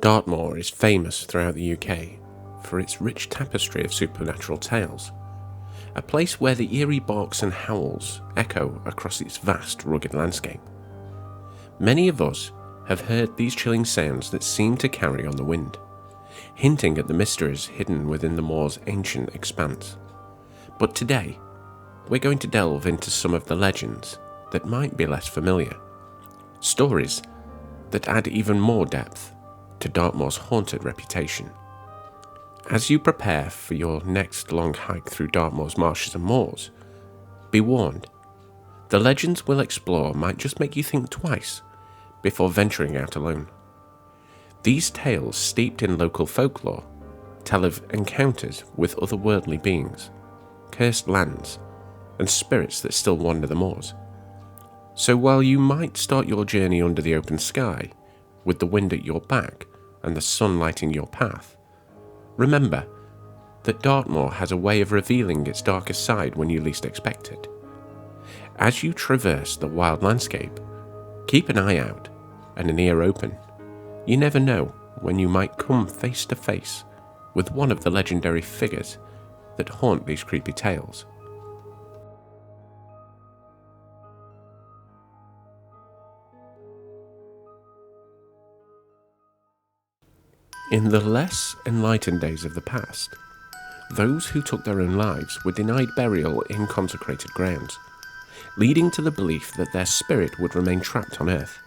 Dartmoor is famous throughout the UK for its rich tapestry of supernatural tales, a place where the eerie barks and howls echo across its vast, rugged landscape. Many of us have heard these chilling sounds that seem to carry on the wind, hinting at the mysteries hidden within the moor's ancient expanse. But today, we're going to delve into some of the legends that might be less familiar, stories that add even more depth to Dartmoor's haunted reputation. As you prepare for your next long hike through Dartmoor's marshes and moors, be warned, the legends we'll explore might just make you think twice before venturing out alone. These tales, steeped in local folklore, tell of encounters with otherworldly beings, cursed lands, and spirits that still wander the moors. So while you might start your journey under the open sky, with the wind at your back and the sun lighting your path, remember that Dartmoor has a way of revealing its darkest side when you least expect it. As you traverse the wild landscape, keep an eye out and an ear open. You never know when you might come face to face with one of the legendary figures that haunt these creepy tales. In the less enlightened days of the past, those who took their own lives were denied burial in consecrated grounds, leading to the belief that their spirit would remain trapped on earth.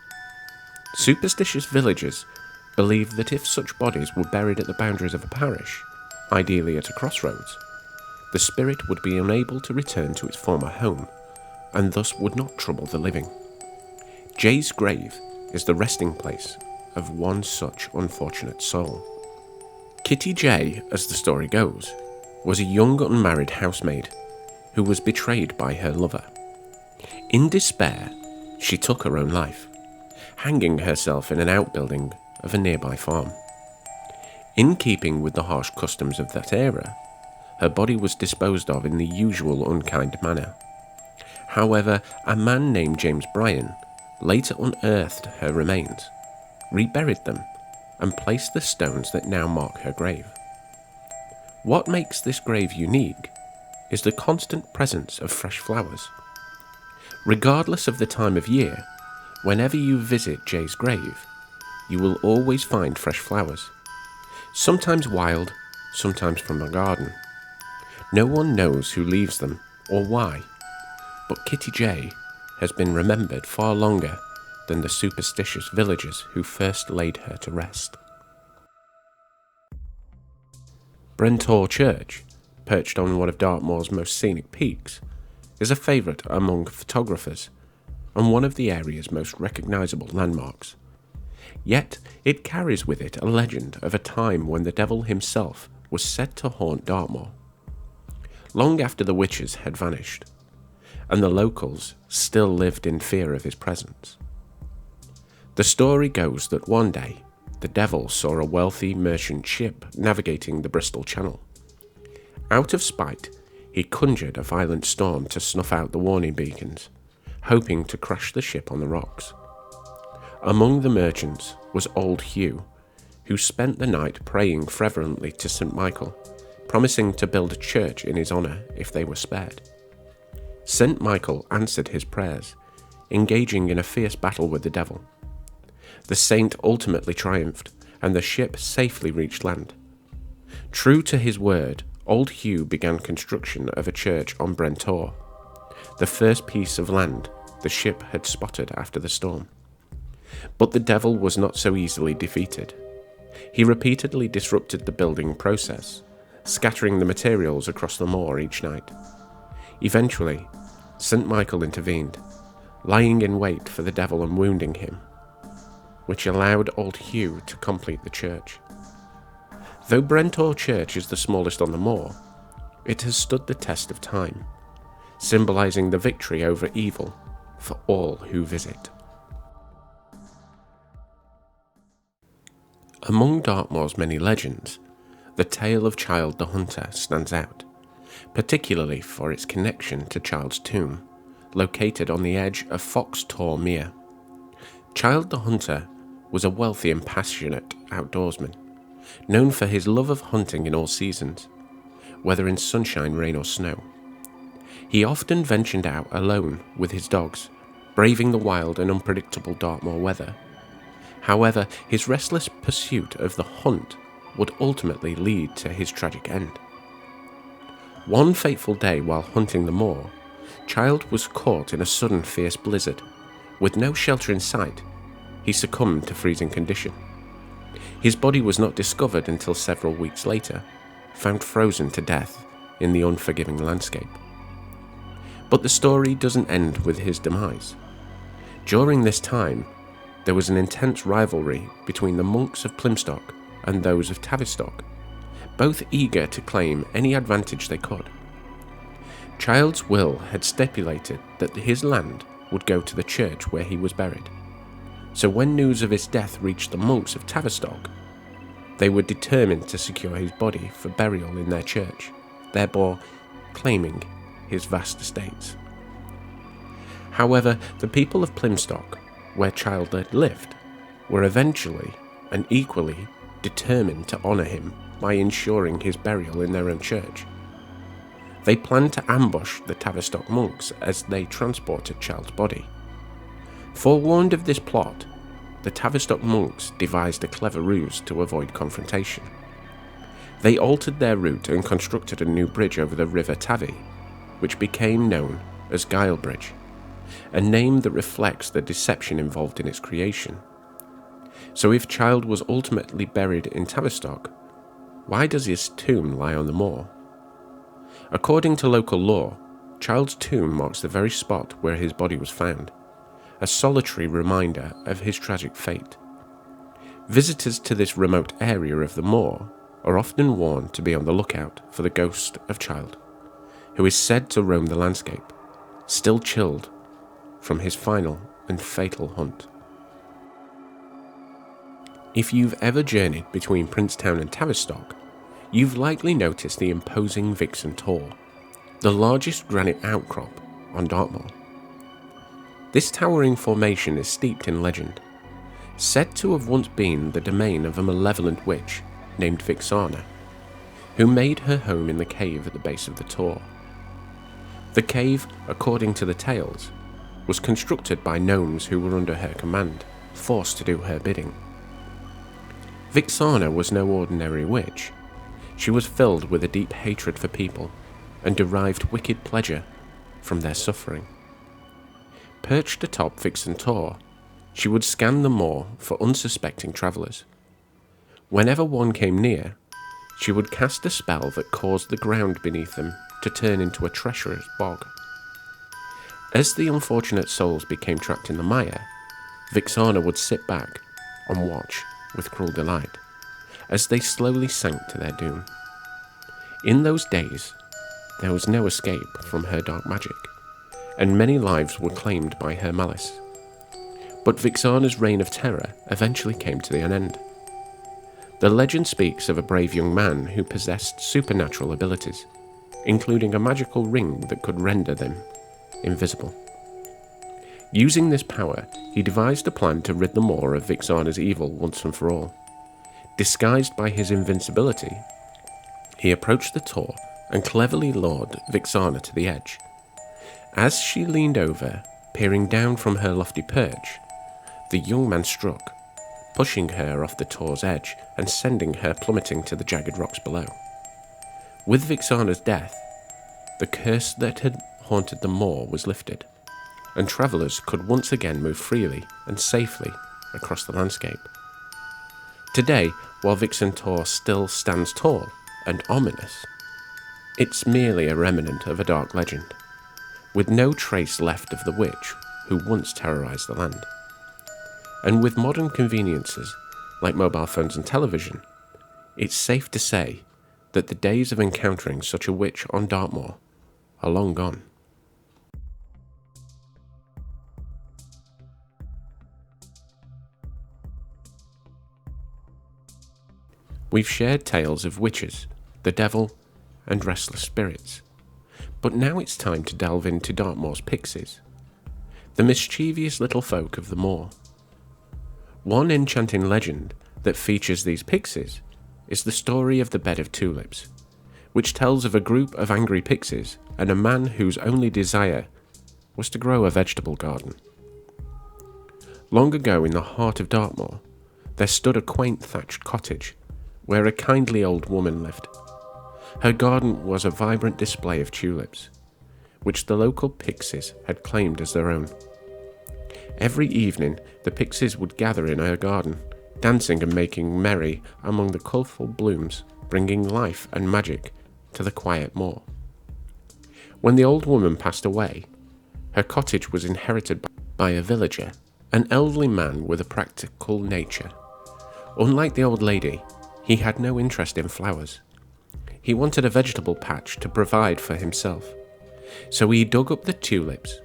Superstitious villagers believed that if such bodies were buried at the boundaries of a parish, ideally at a crossroads, the spirit would be unable to return to its former home, and thus would not trouble the living. Jay's grave is the resting place of one such unfortunate soul. Kitty Jay, as the story goes, was a young unmarried housemaid who was betrayed by her lover. In despair, she took her own life, hanging herself in an outbuilding of a nearby farm. In keeping with the harsh customs of that era, her body was disposed of in the usual unkind manner. However, a man named James Bryan later unearthed her remains, reburied them, and placed the stones that now mark her grave. What makes this grave unique is the constant presence of fresh flowers. Regardless of the time of year, whenever you visit Jay's grave, you will always find fresh flowers, sometimes wild, sometimes from a garden. No one knows who leaves them or why, but Kitty Jay has been remembered far longer than the superstitious villagers who first laid her to rest. Brentor Church, perched on one of Dartmoor's most scenic peaks, is a favourite among photographers and one of the area's most recognisable landmarks. Yet it carries with it a legend of a time when the devil himself was said to haunt Dartmoor, long after the witches had vanished, and the locals still lived in fear of his presence. The story goes that one day, the devil saw a wealthy merchant ship navigating the Bristol Channel. Out of spite, he conjured a violent storm to snuff out the warning beacons, hoping to crash the ship on the rocks. Among the merchants was old Hugh, who spent the night praying fervently to St. Michael, promising to build a church in his honour if they were spared. St. Michael answered his prayers, engaging in a fierce battle with the devil. The saint ultimately triumphed, and the ship safely reached land. True to his word, old Hugh began construction of a church on Brentor, the first piece of land the ship had spotted after the storm. But the devil was not so easily defeated. He repeatedly disrupted the building process, scattering the materials across the moor each night. Eventually, St. Michael intervened, lying in wait for the devil and wounding him, which allowed old Hugh to complete the church. Though Brentor Church is the smallest on the moor, it has stood the test of time, symbolising the victory over evil for all who visit. Among Dartmoor's many legends, the tale of Childe the Hunter stands out, particularly for its connection to Childe's tomb, located on the edge of Tor Mere. Childe the Hunter was a wealthy and passionate outdoorsman, known for his love of hunting in all seasons, whether in sunshine, rain or snow. He often ventured out alone with his dogs, braving the wild and unpredictable Dartmoor weather. However, his restless pursuit of the hunt would ultimately lead to his tragic end. One fateful day while hunting the moor, Childe was caught in a sudden fierce blizzard. With no shelter in sight, he succumbed to freezing condition. His body was not discovered until several weeks later, found frozen to death in the unforgiving landscape. But the story doesn't end with his demise. During this time, there was an intense rivalry between the monks of Plymstock and those of Tavistock, both eager to claim any advantage they could. Childe's will had stipulated that his land would go to the church where he was buried, so when news of his death reached the monks of Tavistock, they were determined to secure his body for burial in their church, thereby claiming his vast estates. However, the people of Plymstock, where Childe had lived, were eventually and equally determined to honour him by ensuring his burial in their own church. They planned to ambush the Tavistock monks as they transported Childe's body. Forewarned of this plot, the Tavistock monks devised a clever ruse to avoid confrontation. They altered their route and constructed a new bridge over the River Tavi, which became known as Guile Bridge, a name that reflects the deception involved in its creation. So if Childe was ultimately buried in Tavistock, why does his tomb lie on the moor? According to local law, Childe's tomb marks the very spot where his body was found, a solitary reminder of his tragic fate. Visitors to this remote area of the moor are often warned to be on the lookout for the ghost of Childe, who is said to roam the landscape, still chilled from his final and fatal hunt. If you've ever journeyed between Princetown and Tavistock, you've likely noticed the imposing Vixen Tor, the largest granite outcrop on Dartmoor. This towering formation is steeped in legend, said to have once been the domain of a malevolent witch named Vixana, who made her home in the cave at the base of the Tor. The cave, according to the tales, was constructed by gnomes who were under her command, forced to do her bidding. Vixana was no ordinary witch. She was filled with a deep hatred for people and derived wicked pleasure from their suffering. Perched atop Vixen Tor, she would scan the moor for unsuspecting travellers. Whenever one came near, she would cast a spell that caused the ground beneath them to turn into a treacherous bog. As the unfortunate souls became trapped in the mire, Vixana would sit back and watch with cruel delight as they slowly sank to their doom. In those days, there was no escape from her dark magic, and many lives were claimed by her malice. But Vixana's reign of terror eventually came to an end. The legend speaks of a brave young man who possessed supernatural abilities, including a magical ring that could render them invisible. Using this power, he devised a plan to rid the moor of Vixana's evil once and for all. Disguised by his invincibility, he approached the Tor and cleverly lured Vixana to the edge. As she leaned over, peering down from her lofty perch, the young man struck, pushing her off the Tor's edge and sending her plummeting to the jagged rocks below. With Vixana's death, the curse that had haunted the moor was lifted, and travellers could once again move freely and safely across the landscape. Today, while Vixen Tor still stands tall and ominous, it's merely a remnant of a dark legend, with no trace left of the witch who once terrorised the land. And with modern conveniences like mobile phones and television, it's safe to say that the days of encountering such a witch on Dartmoor are long gone. We've shared tales of witches, the devil, and restless spirits, but now it's time to delve into Dartmoor's Pixies, the mischievous little folk of the moor. One enchanting legend that features these pixies is the story of the Bed of Tulips, which tells of a group of angry pixies and a man whose only desire was to grow a vegetable garden. Long ago in the heart of Dartmoor, there stood a quaint thatched cottage where a kindly old woman lived. Her garden was a vibrant display of tulips, which the local pixies had claimed as their own. Every evening, the pixies would gather in her garden, dancing and making merry among the colourful blooms, bringing life and magic to the quiet moor. When the old woman passed away, her cottage was inherited by a villager, an elderly man with a practical nature. Unlike the old lady, he had no interest in flowers. He wanted a vegetable patch to provide for himself. So he dug up the tulips,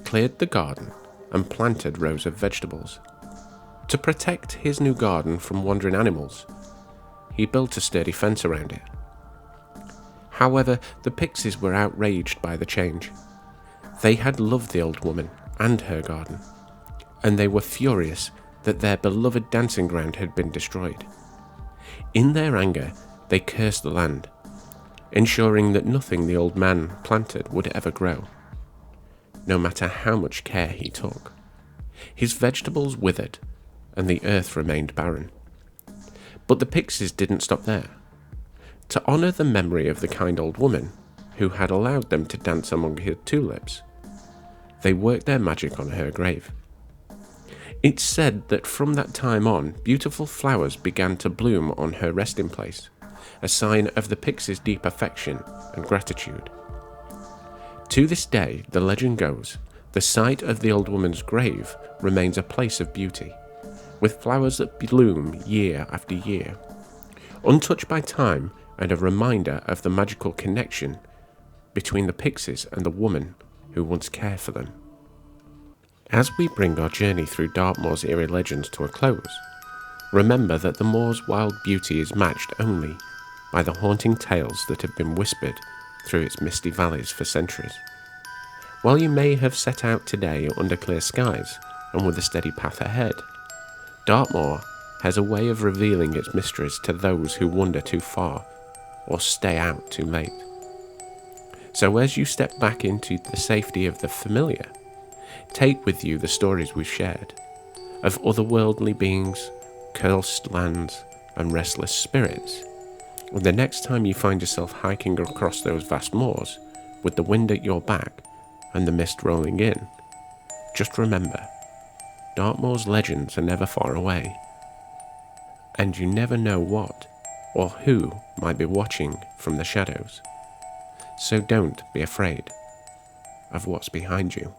cleared the garden, and planted rows of vegetables. To protect his new garden from wandering animals, he built a sturdy fence around it. However, the pixies were outraged by the change. They had loved the old woman and her garden, and they were furious that their beloved dancing ground had been destroyed. In their anger, they cursed the land, ensuring that nothing the old man planted would ever grow, no matter how much care he took. His vegetables withered, and the earth remained barren. But the pixies didn't stop there. To honour the memory of the kind old woman who had allowed them to dance among her tulips, they worked their magic on her grave. It's said that from that time on, beautiful flowers began to bloom on her resting place, a sign of the pixies' deep affection and gratitude. To this day, the legend goes, the site of the old woman's grave remains a place of beauty, with flowers that bloom year after year, untouched by time and a reminder of the magical connection between the pixies and the woman who once cared for them. As we bring our journey through Dartmoor's eerie legends to a close, remember that the moor's wild beauty is matched only by the haunting tales that have been whispered through its misty valleys for centuries. While you may have set out today under clear skies and with a steady path ahead, Dartmoor has a way of revealing its mysteries to those who wander too far or stay out too late. So as you step back into the safety of the familiar, take with you the stories we've shared of otherworldly beings, cursed lands, and restless spirits. And the next time you find yourself hiking across those vast moors with the wind at your back and the mist rolling in, just remember, Dartmoor's legends are never far away, and you never know what or who might be watching from the shadows. So don't be afraid of what's behind you.